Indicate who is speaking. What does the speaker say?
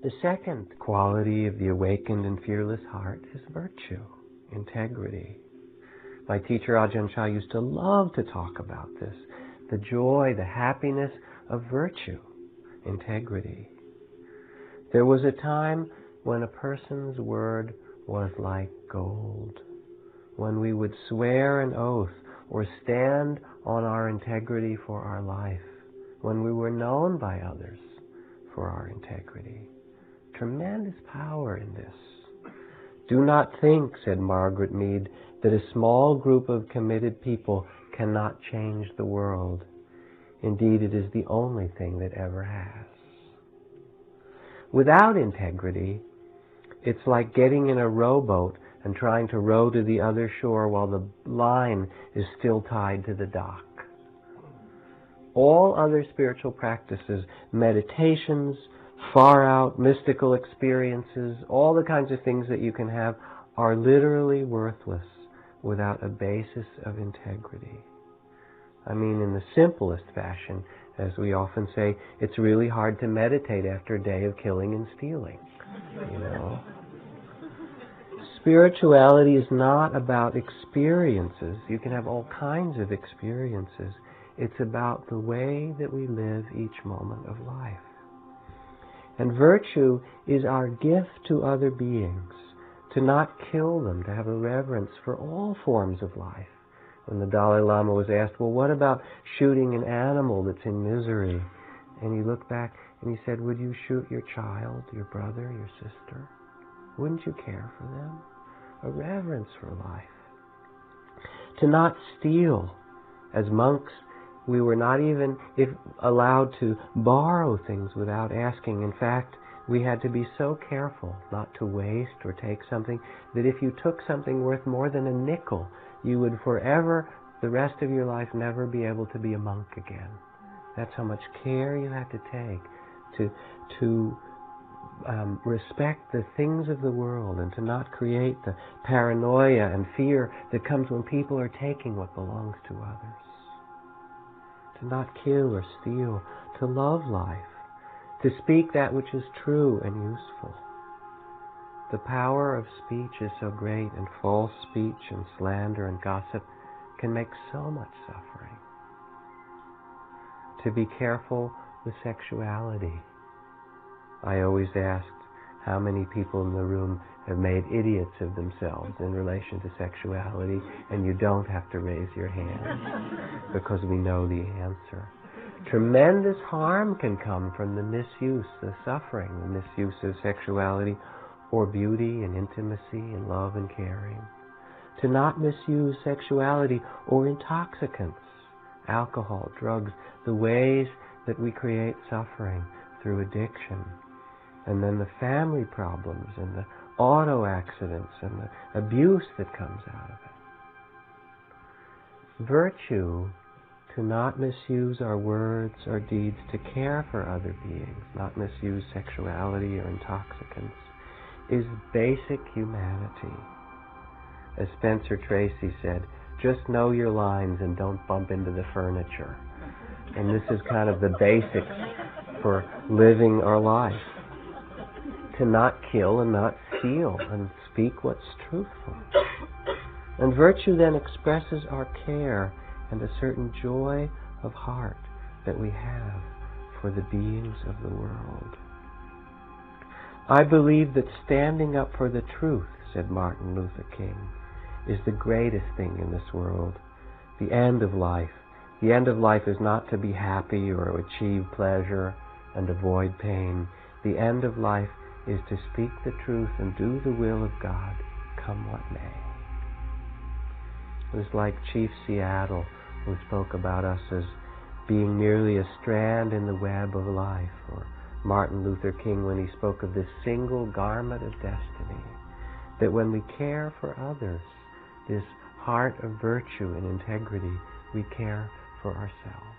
Speaker 1: The second quality of the awakened and fearless heart is virtue, integrity. My teacher Ajahn Chah used to love to talk about this, the joy, the happiness of virtue, integrity. There was a time when a person's word was like gold, when we would swear an oath or stand on our integrity for our life, when we were known by others for our integrity. Tremendous power in this. Do not think, said Margaret Mead, that a small group of committed people cannot change the world. Indeed, it is the only thing that ever has. Without integrity, it's like getting in a rowboat and trying to row to the other shore while the line is still tied to the dock. All other spiritual practices, meditations, far out mystical experiences, all the kinds of things that you can have are literally worthless without a basis of integrity. I mean, in the simplest fashion, as we often say, it's really hard to meditate after a day of killing and stealing, you know. Spirituality is not about experiences. You can have all kinds of experiences. It's about the way that we live each moment of life. And virtue is our gift to other beings, to not kill them, to have a reverence for all forms of life. When the Dalai Lama was asked, well, what about shooting an animal that's in misery? And he looked back and he said, would you shoot your child, your brother, your sister? Wouldn't you care for them? A reverence for life. To not steal. As monks, we were not even allowed to borrow things without asking. In fact, we had to be so careful not to waste or take something that if you took something worth more than a nickel, you would forever, the rest of your life, never be able to be a monk again. That's how much care you had to take to respect the things of the world and to not create the paranoia and fear that comes when people are taking what belongs to others. To not kill or steal, to love life, to speak that which is true and useful. The power of speech is so great, and false speech and slander and gossip can make so much suffering. To be careful with sexuality. I always asked how many people in the room have made idiots of themselves in relation to sexuality, and you don't have to raise your hand because we know the answer. Tremendous harm can come from the misuse, the suffering, the misuse of sexuality or beauty and intimacy and love and caring. To not misuse sexuality or intoxicants, alcohol, drugs, the ways that we create suffering through addiction. And then the family problems and the auto accidents and the abuse that comes out of it. Virtue, to not misuse our words or deeds to care for other beings, not misuse sexuality or intoxicants, is basic humanity. As Spencer Tracy said, just know your lines and don't bump into the furniture. And this is kind of the basics for living our life. To not kill and not steal and speak what's truthful. And virtue then expresses our care and a certain joy of heart that we have for the beings of the world. I believe that standing up for the truth, said Martin Luther King, is the greatest thing in this world. The end of life. The end of life is not to be happy or achieve pleasure and avoid pain. The end of life is to speak the truth and do the will of God, come what may. It was like Chief Seattle, who spoke about us as being merely a strand in the web of life, or Martin Luther King when he spoke of this single garment of destiny, that when we care for others, this heart of virtue and integrity, we care for ourselves.